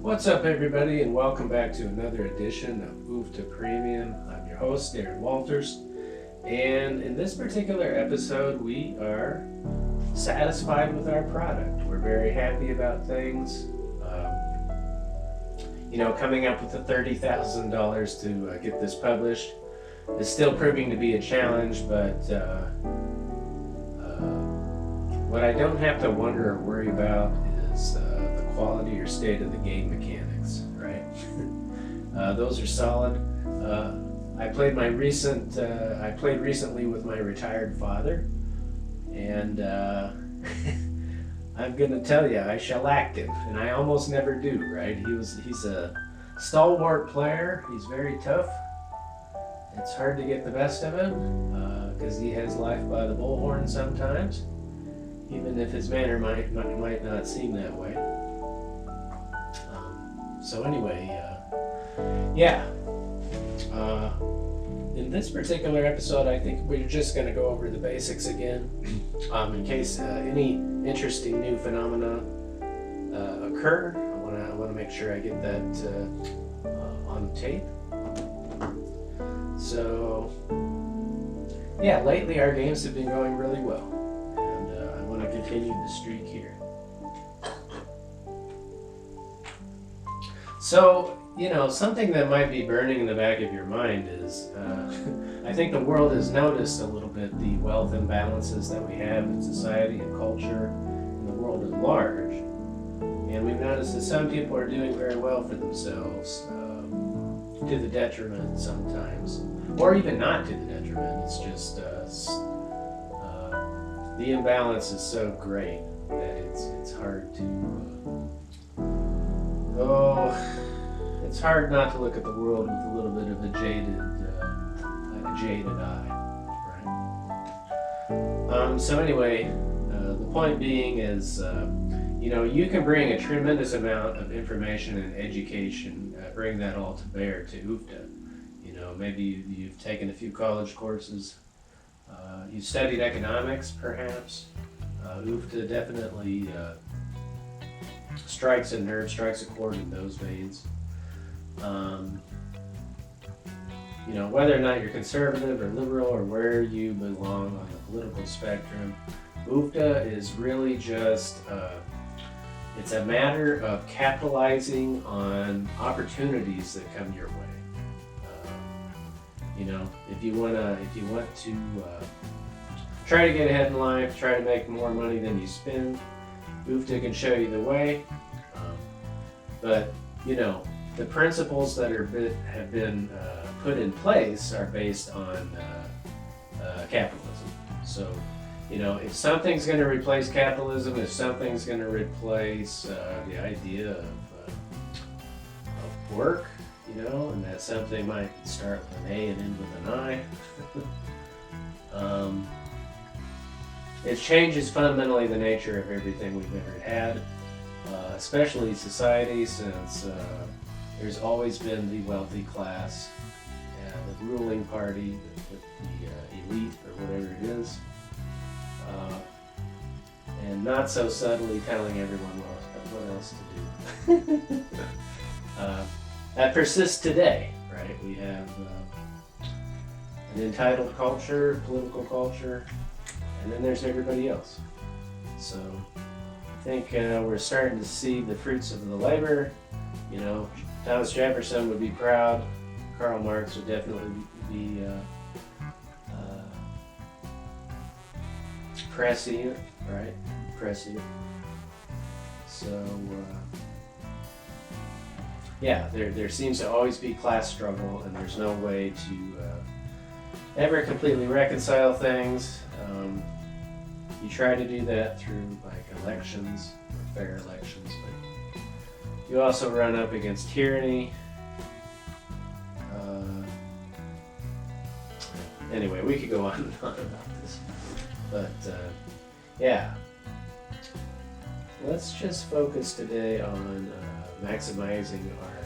What's up, everybody, and welcome back to another edition of Oofta Premium. I'm your host, Darren Walters, and in this particular episode, we are satisfied with our product. We're very happy about things. Coming up with the $30,000 to get this published is still proving to be a challenge, but what I don't have to wonder or worry about is the quality or state of the game mechanics, right? Those are solid. I played recently with my retired father, and I'm gonna tell you, I shellacked him, and I almost never do, right? He's a stalwart player. He's very tough. It's hard to get the best of him because he has life by the bullhorn sometimes, even if his manner might not seem that way. In this particular episode, I think we're just going to go over the basics again, in case any interesting new phenomena occur. I want to make sure I get that on tape. So, yeah, lately our games have been going really well, and I want to continue the streak here. So, something that might be burning in the back of your mind is, I think the world has noticed a little bit the wealth imbalances that we have in society and culture and the world at large. And we've noticed that some people are doing very well for themselves, to the detriment sometimes, or even not to the detriment. It's just the imbalance is so great that it's hard to it's hard not to look at the world with a little bit of a jaded eye, right? So anyway, the point being is, you can bring a tremendous amount of information and education, bring that all to bear to Oofta. Maybe you've taken a few college courses, you've studied economics, perhaps. Oofta definitely strikes a nerve, strikes a chord in those veins. Whether or not you're conservative or liberal or where you belong on the political spectrum, Oofta is really just, it's a matter of capitalizing on opportunities that come your way. If you want to try to get ahead in life, try to make more money than you spend, Oofta can show you the way. But the principles that have been put in place are based on capitalism. So, if something's going to replace capitalism, if something's going to replace the idea of work, and that something might start with an A and end with an I, it changes fundamentally the nature of everything we've ever had, especially society, since there's always been the wealthy class, the ruling party, the elite, or whatever it is, and not so subtly telling everyone what else to do. That persists today, right? We have an entitled culture, political culture, and then there's everybody else. So I think we're starting to see the fruits of the labor. Thomas Jefferson would be proud. Karl Marx would definitely be prescient, right? Prescient. So, there seems to always be class struggle, and there's no way to ever completely reconcile things. You try to do that through elections, or fair elections, but you also run up against tyranny. Anyway, we could go on and on about this, but let's just focus today on maximizing our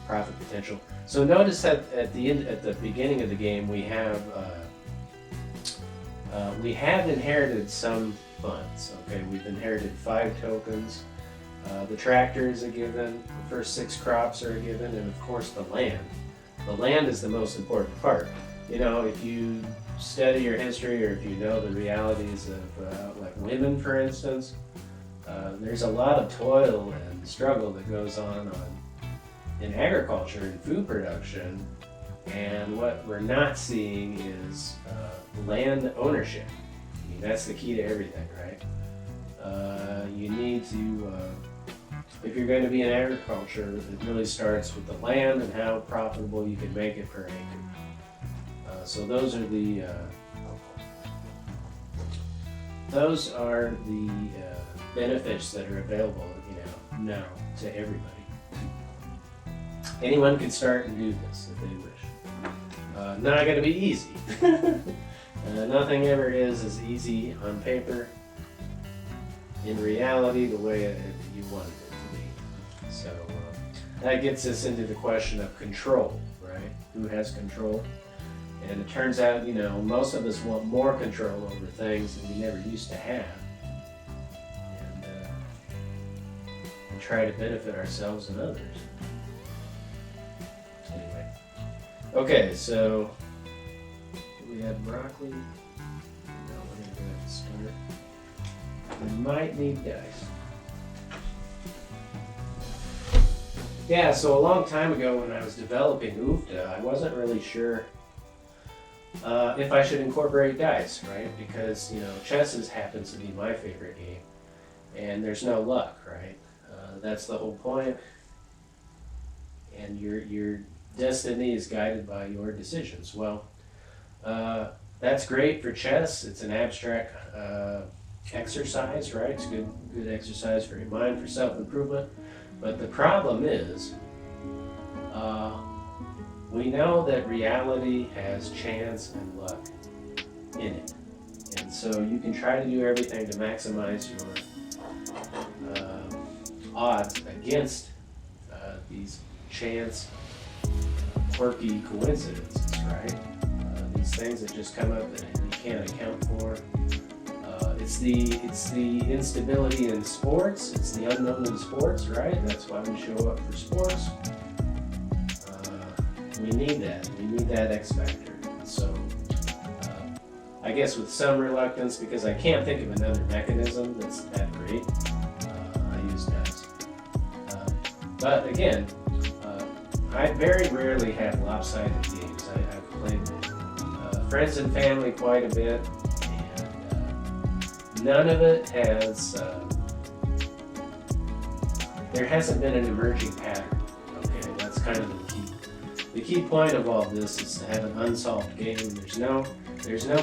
profit potential. So notice that at the beginning of the game, we have inherited some funds. Okay, we've inherited 5 tokens The tractor is a given, the first 6 crops are a given, and of course the land. The land is the most important part. You know, if you study your history or if you know the realities of like women, for instance, there's a lot of toil and struggle that goes on in agriculture and food production, and what we're not seeing is land ownership. I mean, that's the key to everything, right? You need to, if you're going to be in agriculture, it really starts with the land and how profitable you can make it per acre. So those are the benefits that are available, you know, now to everybody. Anyone can start and do this if they wish. Not going to be easy. Nothing ever is as easy on paper. In reality, the way you wanted it to be. So that gets us into the question of control, right? Who has control? And it turns out, you know, most of us want more control over things than we never used to have. And try to benefit ourselves and others. Anyway. Okay, so we have broccoli. No, we're going to go ahead and start. We might need dice. Yeah, so a long time ago when I was developing UFTA, I wasn't really sure if I should incorporate dice, right? Because, you know, chess happens to be my favorite game, and there's no luck, right? That's the whole point. And your destiny is guided by your decisions. Well, that's great for chess. It's an abstract exercise, right? It's good exercise for your mind, for self-improvement. But the problem is, we know that reality has chance and luck in it. And so you can try to do everything to maximize your odds against these chance, quirky coincidences, right? These things that just come up that you can't account for. It's the instability in sports. It's the unknown in sports, right? That's why we show up for sports. We need that. We need that X factor. So, I guess with some reluctance, because I can't think of another mechanism that's that great, I use dice. But again, I very rarely have lopsided games. I've played friends and family quite a bit. None of it has, there hasn't been an emerging pattern, okay? That's kind of the key. The key point of all this is to have an unsolved game. There's no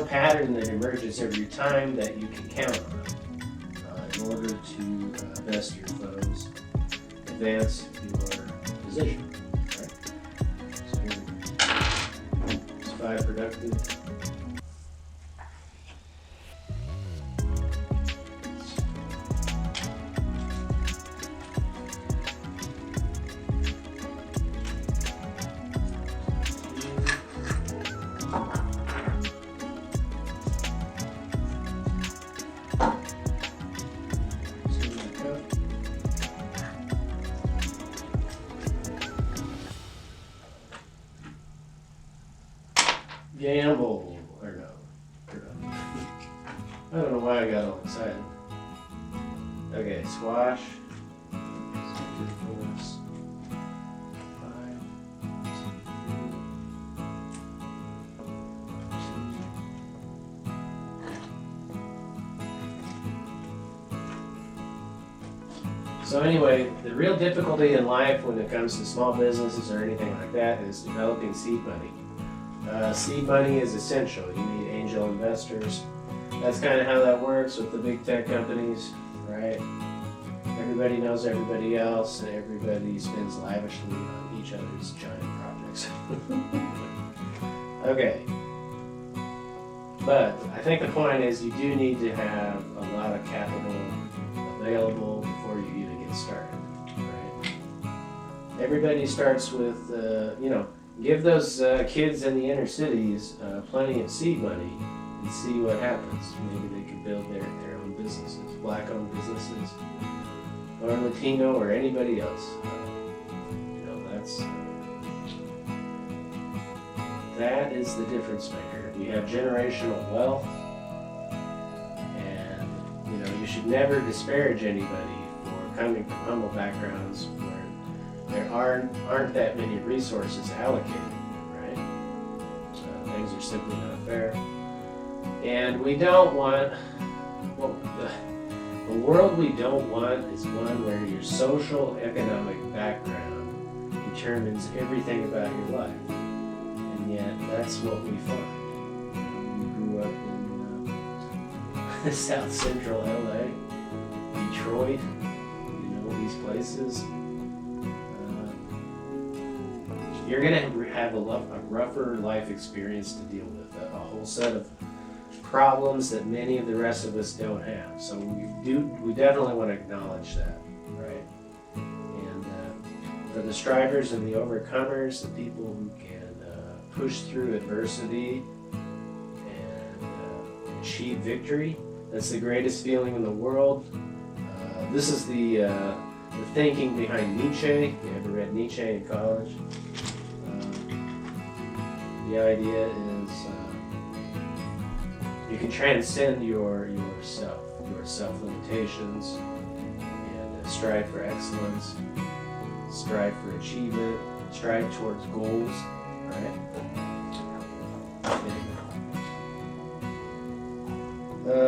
pattern that emerges every time that you can count on in order to best your foes, advance your position, right? So here we go. It's 5 productive. Gamble, or no. I don't know why I got all excited. Okay, squash. 5, 2, 3. So anyway, the real difficulty in life when it comes to small businesses or anything like that is developing seed money. Seed money is essential. You need angel investors. That's kind of how that works with the big tech companies, right? Everybody knows everybody else, and everybody spends lavishly on each other's giant projects. Okay. But I think the point is you do need to have a lot of capital available before you even get started, right? Everybody starts with, give those kids in the inner cities plenty of seed money and see what happens. Maybe they could build their own businesses, black-owned businesses. or Latino or anybody else. That is the difference maker. We have generational wealth, and you should never disparage anybody for coming from humble backgrounds where there aren't that many resources allocated, right? Things are simply not fair, and we don't want. Well, the world we don't want is one where your social economic background determines everything about your life. And yet, that's what we find. You grew up in South Central LA, Detroit, these places. You're going to have a rougher life experience to deal with, a whole set of problems that many of the rest of us don't have. So we definitely want to acknowledge that, right? And for the strivers and the overcomers, the people who can push through adversity and achieve victory, that's the greatest feeling in the world. This is the thinking behind Nietzsche. You ever read Nietzsche in college? The idea is you can transcend your self-limitations, and strive for excellence, strive for achievement, strive towards goals, right?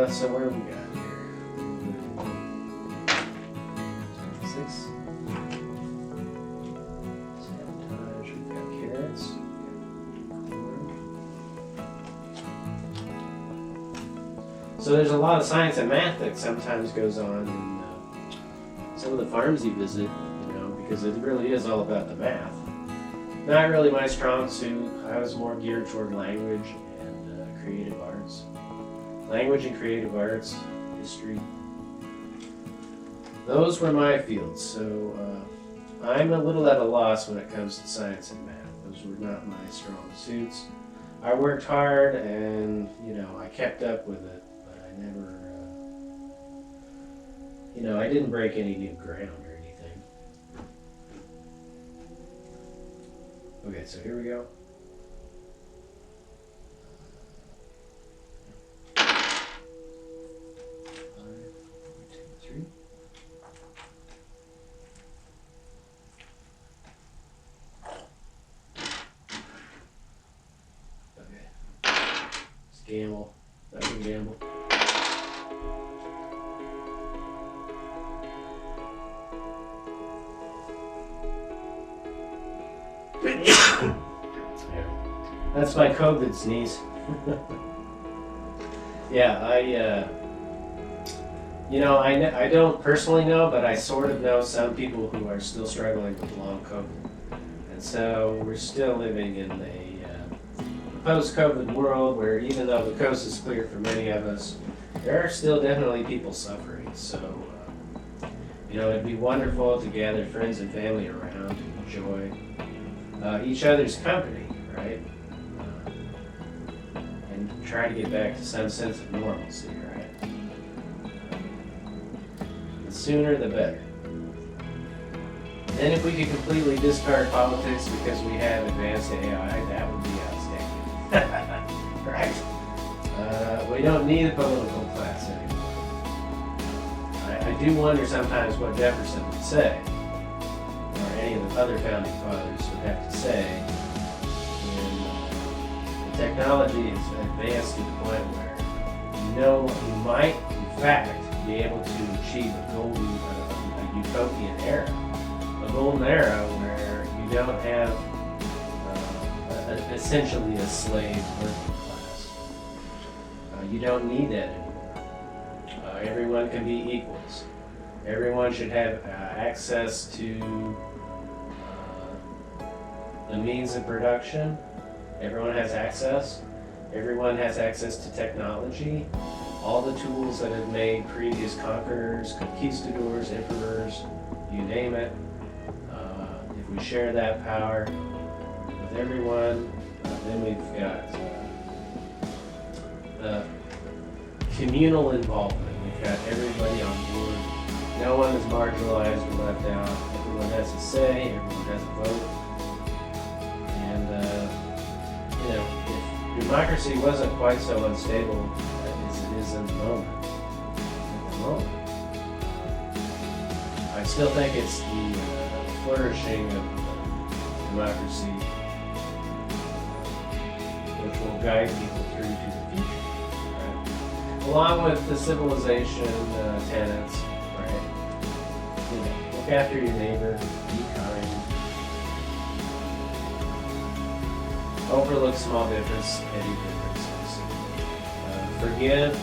So where have we got here? 6. Sabotage, we've got carrots. So there's a lot of science and math that sometimes goes on in some of the farms you visit, because it really is all about the math. Not really my strong suit. I was more geared toward language and creative arts. Language and creative arts, history. Those were my fields, so I'm a little at a loss when it comes to science and math. Those were not my strong suits. I worked hard and, I kept up with it. I never, I didn't break any new ground or anything. Okay, so here we go. Gamble. That was a gamble. That's my COVID sneeze. Yeah, I don't personally know, but I sort of know some people who are still struggling with long COVID. And so we're still living in a post-COVID world where even though the coast is clear for many of us, there are still definitely people suffering. So, it'd be wonderful to gather friends and family around and enjoy each other's company, right? And try to get back to some sense of normalcy, right? The sooner the better. And if we could completely discard politics because we have advanced AI, that would be outstanding. Right? We don't need a political class anymore. I do wonder sometimes what Jefferson would say, or any of the other founding fathers would have to say, when the technology is advanced to the point where you might, in fact, be able to achieve a utopian era. A golden era where you don't have essentially a slave working class. You don't need that anymore. Everyone can be equals. Everyone should have access to the means of production. Everyone has access. Everyone has access to technology. All the tools that have made previous conquerors, conquistadors, emperors, you name it. If we share that power with everyone, then we've got communal involvement. We've got everybody on board No one is marginalized or left out. Everyone has a say. Everyone has a vote. And if democracy wasn't quite so unstable as it is in the moment, I still think it's the flourishing of democracy which will guide people through to the future, right? Along with the civilization tenets, right? Look after your neighbor, be kind, overlook small differences, petty differences, forgive.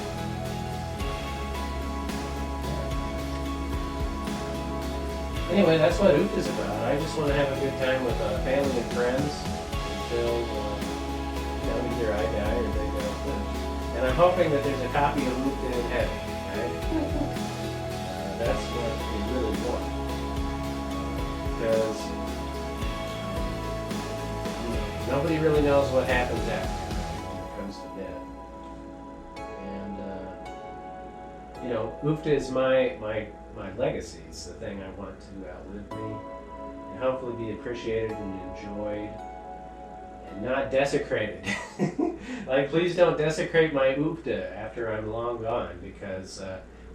Anyway, that's what OOPT is about. I just want to have a good time with family and friends until either I die or they go first. And I'm hoping that there's a copy of OOPT in heaven, right? That's what we really want. Because nobody really knows what happens after when it comes to death. And OOPT is my legacy. It's the thing I want to outlive me and hopefully be appreciated and enjoyed and not desecrated. Like, please don't desecrate my OOPT after I'm long gone because,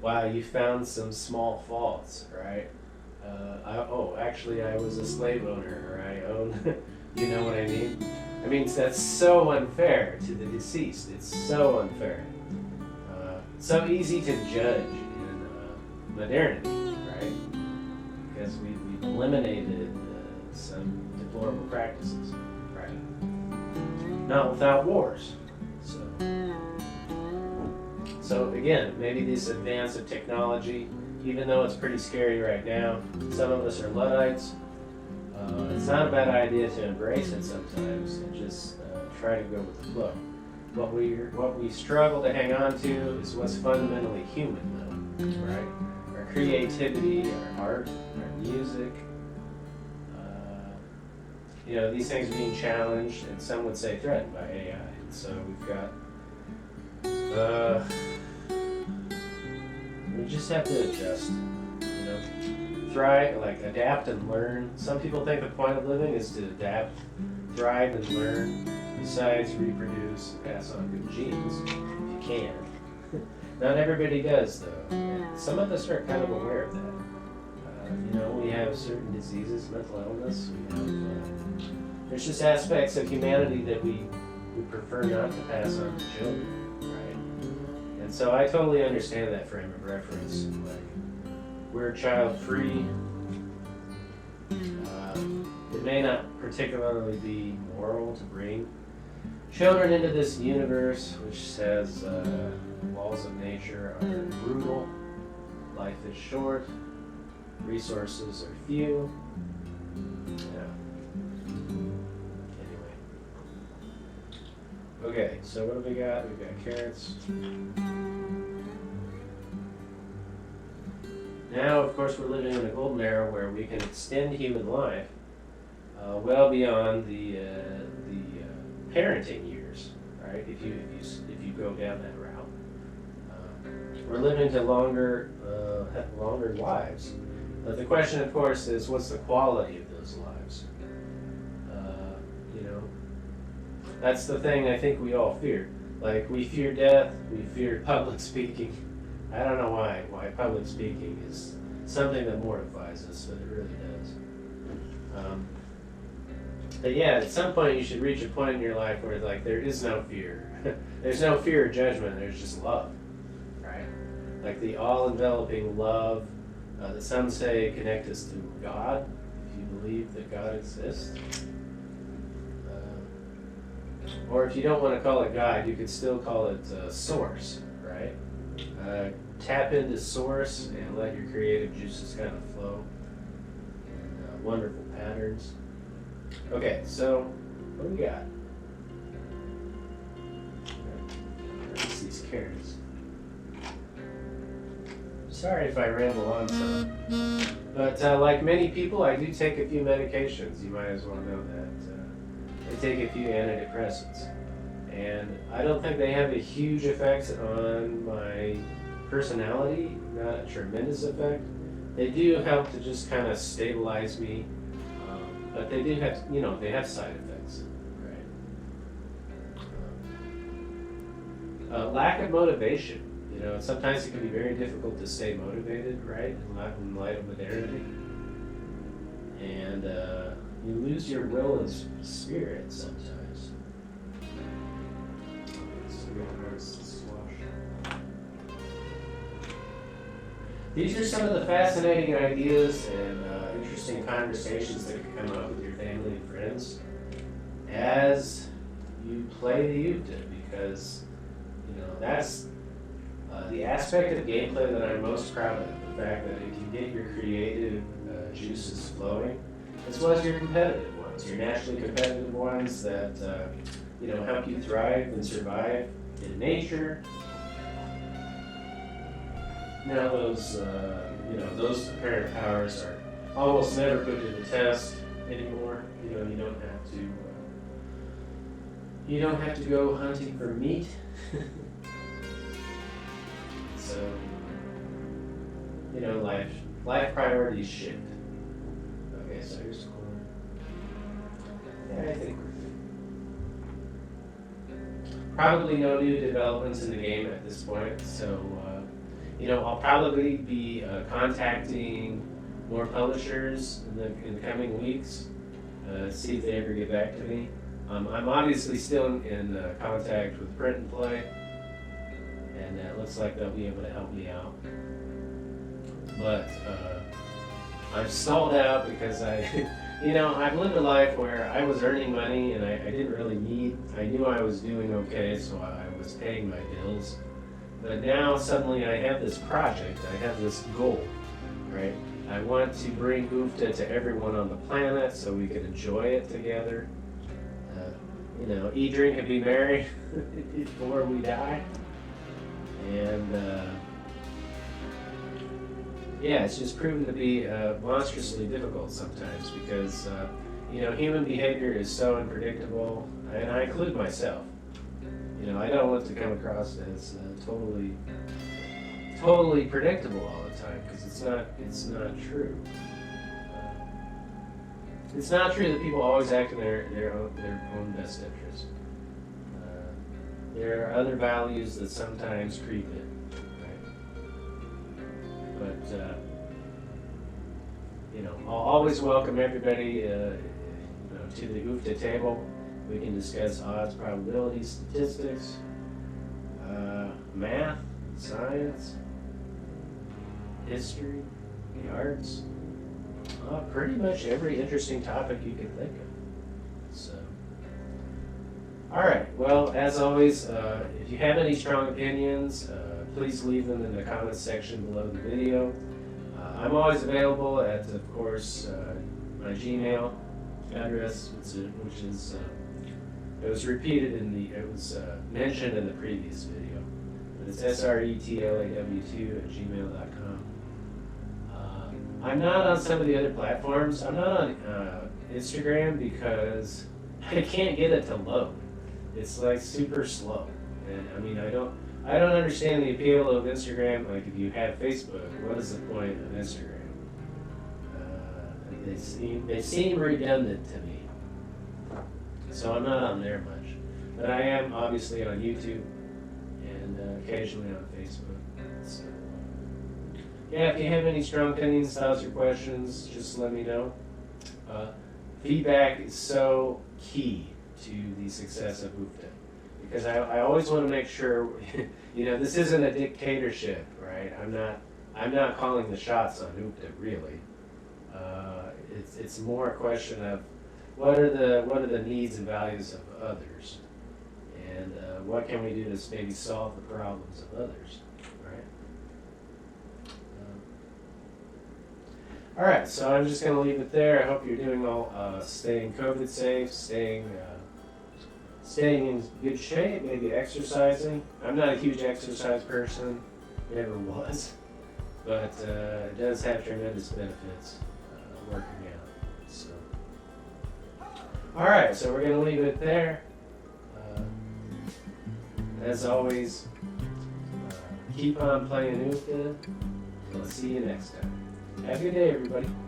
wow, you found some small faults, right? Actually, I was a slave owner, or I own, you know what I mean? I mean, that's so unfair to the deceased. It's so unfair. So easy to judge in modernity, right? Because we've eliminated some deplorable practices, right? Not without wars. So again, maybe this advance of technology, even though it's pretty scary right now, some of us are Luddites. It's not a bad idea to embrace it sometimes and just try to go with the flow. What we struggle to hang on to is what's fundamentally human, though, right? Our creativity, our art, our music. These things are being challenged, and some would say threatened by AI. And so we've got. We just have to adjust. Thrive, like adapt and learn. Some people think the point of living is to adapt, thrive, and learn. Besides, reproduce and pass on good genes, if you can. Not everybody does, though. And some of us are kind of aware of that. We have certain diseases, mental illness. There's just aspects of humanity that we prefer not to pass on to children, right? And so I totally understand that frame of reference. Like, we're child-free. It may not particularly be moral to bring children into this universe, which says laws of nature are brutal, life is short, resources are few. Anyway. Okay, so what do we got? We've got carrots. Now, of course, we're living in a golden era where we can extend human life well beyond the parenting years, right? If you go down that route, we're living to longer lives. But the question, of course, is what's the quality of those lives? That's the thing I think we all fear. Like, we fear death, we fear public speaking. I don't know why public speaking is something that mortifies us, but it really does. But yeah, at some point you should reach a point in your life where like there is no fear. There's no fear or judgment, there's just love, right? Like the all-enveloping love that some say connect us to God, if you believe that God exists. Or if you don't want to call it God, you could still call it Source, right? Tap into Source and let your creative juices kind of flow in wonderful patterns. Okay, so what do we got? Let's these carrots. Sorry if I ramble on some, but like many people, I do take a few medications. You might as well know that. I take a few antidepressants, and I don't think they have a huge effect on my personality, not a tremendous effect, They do help to just kind of stabilize me, but they do have, they have side effects, right? Lack of motivation. Sometimes it can be very difficult to stay motivated, right? In light of modernity, and you lose your will and spirit sometimes. These are some of the fascinating ideas and interesting conversations that can come up with your family and friends as you play the Yuta, because that's the aspect of gameplay that I'm most proud of. The fact that if you get your creative juices flowing, as well as your competitive ones, your naturally competitive ones that help you thrive and survive in nature. Now those apparent powers are almost never put to the test anymore. You don't have to go hunting for meat. So life priorities shift. Okay, so here's the corner. Yeah, I think we're good. Probably no new developments in the game at this point, so I'll probably be contacting more publishers in the coming weeks, see if they ever get back to me. I'm obviously still in contact with Print and Play, and it looks like they'll be able to help me out. But I've stalled out because I've lived a life where I was earning money and I didn't really need. I knew I was doing okay, so I was paying my bills. But now suddenly I have this project, I have this goal, right? I want to bring UFTA to everyone on the planet so we can enjoy it together. Eat, drink, and be merry before we die. And it's just proven to be monstrously difficult sometimes because human behavior is so unpredictable, and I include myself. I don't want to come across as totally predictable all the time, because it's not true. It's not true that people always act in their own best interest. There are other values that sometimes creep in, right? But I'll always welcome everybody to the UFTA table. We can discuss odds, probabilities, statistics, math, science, history, the arts, pretty much every interesting topic you can think of. So, all right. Well, as always, if you have any strong opinions, please leave them in the comments section below the video. I'm always available at, of course, my Gmail address, which is it was mentioned in the previous video, but it's sretlaw2@gmail.com. I'm not on some of the other platforms. I'm not on Instagram because I can't get it to load. It's like super slow, and I don't understand the appeal of Instagram. Like, if you have Facebook, what is the point of Instagram? They seem redundant to me. So I'm not on there much, but I am obviously on YouTube and occasionally on Facebook. So if you have any strong opinions, thoughts, or questions, just let me know. Feedback is so key to the success of UFTA, because I always want to make sure, this isn't a dictatorship, right? I'm not calling the shots on UFTA, really. It's more a question of what are the needs and values of others, and what can we do to maybe solve the problems of others, right? All right, so I'm just going to leave it there. I hope you're doing all staying COVID safe, staying in good shape, maybe exercising. I'm not a huge exercise person, never was, but it does have tremendous benefits working out. So, all right, so we're going to leave it there. As always, keep on playing UFTA. We'll see you next time. Have a good day, everybody.